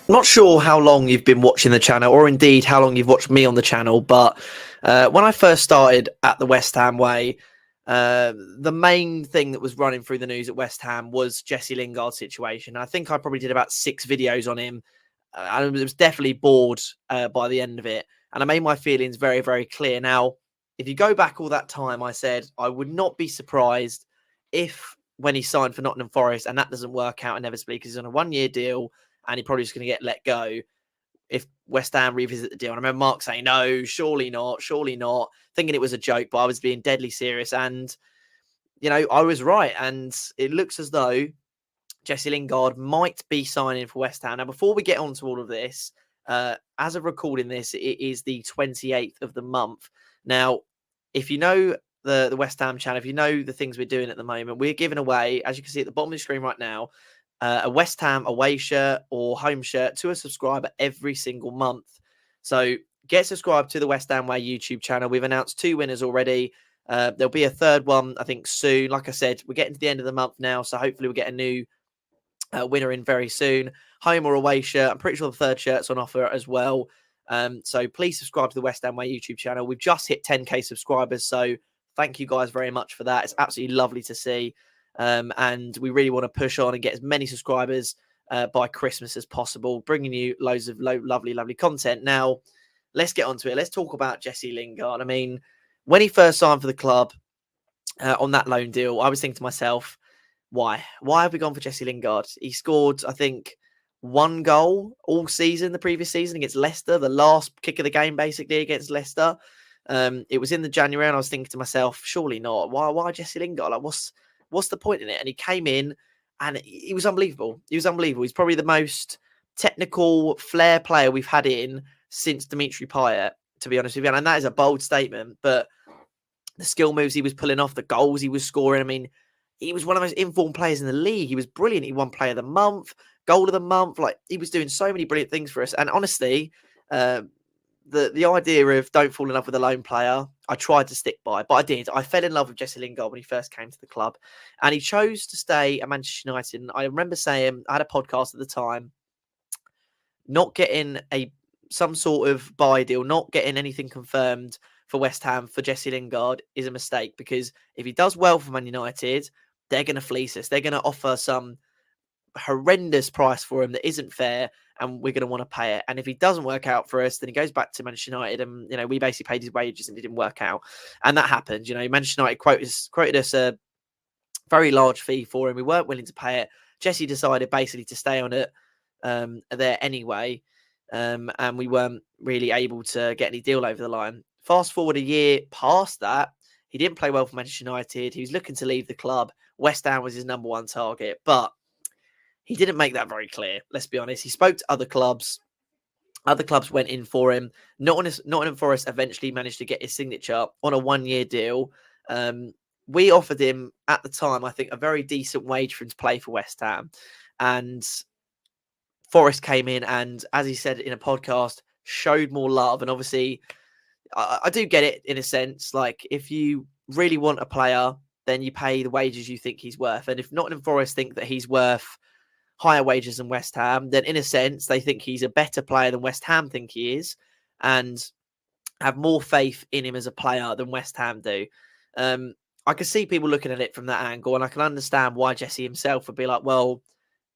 Not sure how long you've been watching the channel, or indeed how long you've watched me on the channel, but when I first started at the West Ham way, the main thing that was running through the news at West Ham was Jesse Lingard's situation. I think I probably did about 6 videos on him. I was definitely bored by the end of it, and I made my feelings very, very clear. Now, if you go back all that time, I said I would not be surprised if when he signed for Nottingham Forest and that doesn't work out inevitably because he's on a 1-year deal and he's probably just going to get let go if West Ham revisit the deal. And I remember Mark saying, no, surely not, thinking it was a joke, but I was being deadly serious. And, I was right. And it looks as though Jesse Lingard might be signing for West Ham. Now, before we get on to all of this, as of recording this, it is the 28th of the month. Now, if you know the West Ham channel, if you know the things we're doing at the moment, we're giving away, as you can see at the bottom of the screen right now, a West Ham away shirt or home shirt to a subscriber every single month. So get subscribed to the West Ham Way YouTube channel. We've announced 2 winners already. There'll be a third one, I think, soon. Like I said, we're getting to the end of the month now, so hopefully we'll get a new winner in very soon. Home or away shirt. I'm pretty sure the third shirt's on offer as well. So please subscribe to the West Ham Way YouTube channel. We've just hit 10k subscribers, so thank you guys very much for that. It's absolutely lovely to see. And we really want to push on and get as many subscribers by Christmas as possible, bringing you loads of lovely content. Now, let's get on to it. Let's talk about Jesse Lingard. I mean, when he first signed for the club on that loan deal, I was thinking to myself, why? Why have we gone for Jesse Lingard? He scored, I think, 1 goal all season, the previous season against Leicester, the last kick of the game, basically, against Leicester. It was in the January, and I was thinking to myself, surely not. Why Jesse Lingard? Like, what's the point in it? And he came in and he was unbelievable. He was unbelievable. He's probably the most technical flair player we've had in since Dimitri Payet, to be honest with you. And that is a bold statement, but the skill moves he was pulling off, the goals he was scoring. I mean, he was one of the most informed players in the league. He was brilliant. He won Player of the Month, Goal of the Month. Like, he was doing so many brilliant things for us. And honestly, the idea of don't fall in love with a lone player, I tried to stick by, but I did. I fell in love with Jesse Lingard when he first came to the club, and he chose to stay at Manchester United. And I remember saying, I had a podcast at the time, not getting some sort of buy deal, not getting anything confirmed for West Ham for Jesse Lingard is a mistake, because if he does well for Man United, they're going to fleece us. They're going to offer some horrendous price for him that isn't fair, and we're going to want to pay it. And if he doesn't work out for us, then he goes back to Manchester United, and we basically paid his wages and it didn't work out. And that happened. Manchester United quoted us a very large fee for him. We weren't willing to pay it. Jesse decided basically to stay on it there anyway, and we weren't really able to get any deal over the line. Fast forward a year past that, he didn't play well for Manchester United. He was looking to leave the club. West Ham was his number one target, but he didn't make that very clear. Let's be honest. He spoke to other clubs. Other clubs went in for him. Nottingham Forest eventually managed to get his signature on a 1-year deal. We offered him at the time, I think, a very decent wage for him to play for West Ham. And Forest came in and, as he said in a podcast, showed more love. And obviously, I do get it in a sense. Like, if you really want a player, then you pay the wages you think he's worth. And if Nottingham Forest think that he's worth higher wages than West Ham, then in a sense, they think he's a better player than West Ham think he is, and have more faith in him as a player than West Ham do. I can see people looking at it from that angle, and I can understand why Jesse himself would be like, well,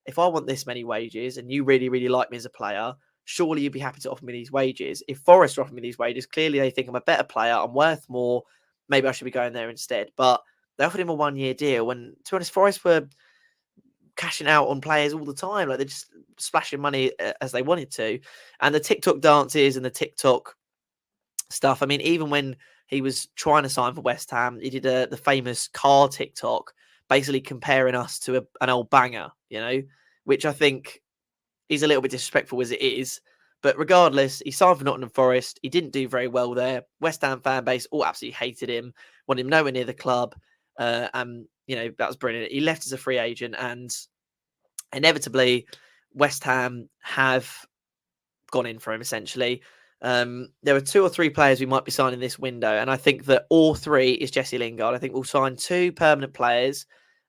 if I want this many wages and you really, really like me as a player, surely you'd be happy to offer me these wages. If Forest are offering me these wages, clearly they think I'm a better player, I'm worth more, maybe I should be going there instead. But they offered him a 1-year deal, and to be honest, Forest were cashing out on players all the time. Like, they're just splashing money as they wanted to. And the TikTok dances and the TikTok stuff, I mean, even when he was trying to sign for West Ham, he did the famous car TikTok, basically comparing us to an old banger, which I think is a little bit disrespectful as it is. But regardless, he signed for Nottingham Forest. He didn't do very well there. West Ham fan base all absolutely hated him, wanted him nowhere near the club. And, that was brilliant. He left as a free agent, and inevitably West Ham have gone in for him, essentially. There are 2 or 3 players we might be signing this window, and I think that all 3 is Jesse Lingard. I think we'll sign 2 permanent players.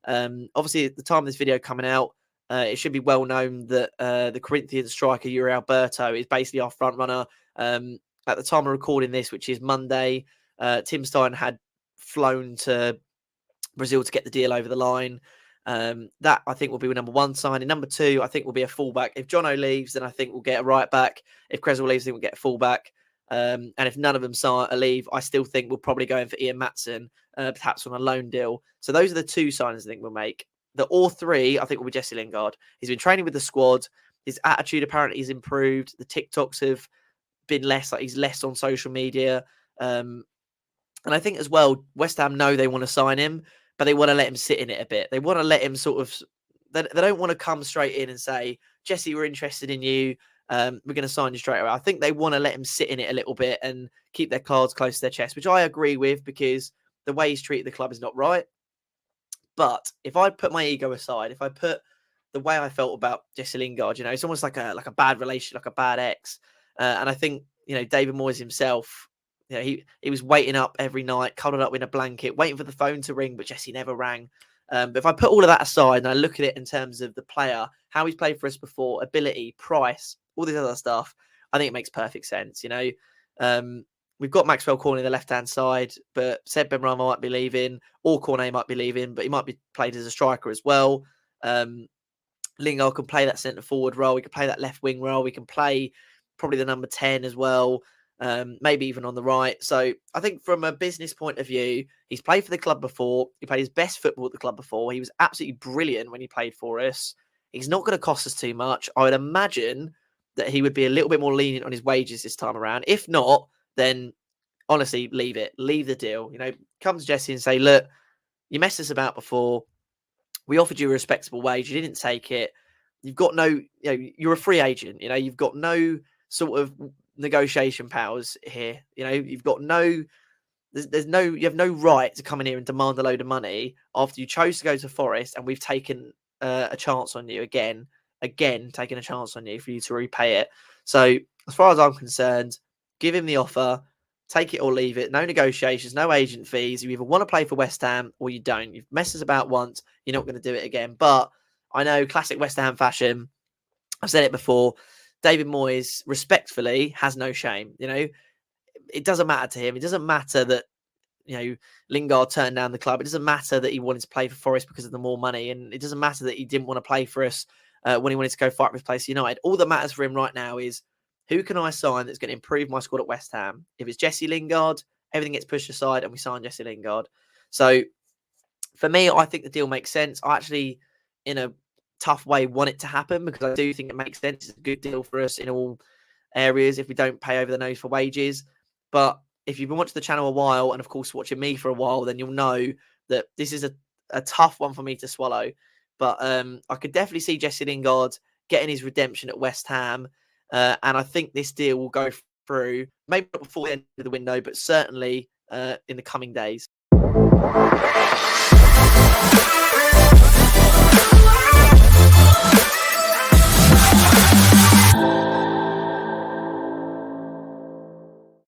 Obviously, at the time of this video coming out, it should be well known that the Corinthian striker Yuri Alberto is basically our front runner. At the time of recording this, which is Monday, Tim Stein had flown to Brazil to get the deal over the line. That I think will be number one signing. Number two, I think will be a fullback. If Jono leaves, then I think we'll get a right back. If Creswell leaves, I think we'll get a fullback. And if none of them leave, I still think we'll probably go in for Ian Matson, perhaps on a loan deal. So those are the two signings I think we'll make. The all three, I think, will be Jesse Lingard. He's been training with the squad. His attitude apparently has improved. The TikToks have been less, like he's less on social media. And I think as well, West Ham know they want to sign him, but they want to let him sit in it a bit. They want to let him sort of, they don't want to come straight in and say, Jesse, we're interested in you. We're going to sign you straight away. I think they want to let him sit in it a little bit and keep their cards close to their chest, which I agree with because the way he's treated the club is not right. But if I put my ego aside, if I put the way I felt about Jesse Lingard, it's almost like a bad relation, like a bad ex. And I think, David Moyes himself, he was waiting up every night, cuddled up in a blanket, waiting for the phone to ring, but Jesse never rang. But if I put all of that aside and I look at it in terms of the player, how he's played for us before, ability, price, all this other stuff, I think it makes perfect sense. We've got Maxwell Cornet the left-hand side, but Seb Benrahma might be leaving, or Cornet might be leaving, but he might be played as a striker as well. Lingard can play that centre-forward role. We can play that left-wing role. We can play probably the number 10 as well, maybe even on the right. So I think from a business point of view, he's played for the club before. He played his best football at the club before. He was absolutely brilliant when he played for us. He's not going to cost us too much. I would imagine that he would be a little bit more lenient on his wages this time around. If not, then honestly, leave it. Leave the deal. Come to Jesse and say, look, you messed us about before. We offered you a respectable wage. You didn't take it. You've got no, you're a free agent. You've got no sort of negotiation powers here. You've got no, you have no right to come in here and demand a load of money after you chose to go to Forest and we've taken a chance on you again, taking a chance on you for you to repay it. So as far as I'm concerned, give him the offer, take it or leave it. No negotiations, no agent fees. You either want to play for West Ham or you don't. You've messed us about once. You're not going to do it again. But I know classic West Ham fashion. I've said it before. David Moyes, respectfully, has no shame. It doesn't matter to him. It doesn't matter that, Lingard turned down the club. It doesn't matter that he wanted to play for Forest because of the more money. And it doesn't matter that he didn't want to play for us when he wanted to go fight for his place at United. All that matters for him right now is, who can I sign that's going to improve my squad at West Ham? If it's Jesse Lingard, everything gets pushed aside and we sign Jesse Lingard. So for me, I think the deal makes sense. I actually, in a tough way, want it to happen because I do think it makes sense. It's a good deal for us in all areas if we don't pay over the nose for wages. But if you've been watching the channel a while and, of course, watching me for a while, then you'll know that this is a tough one for me to swallow. But I could definitely see Jesse Lingard getting his redemption at West Ham. And I think this deal will go through, maybe not before the end of the window, but certainly in the coming days.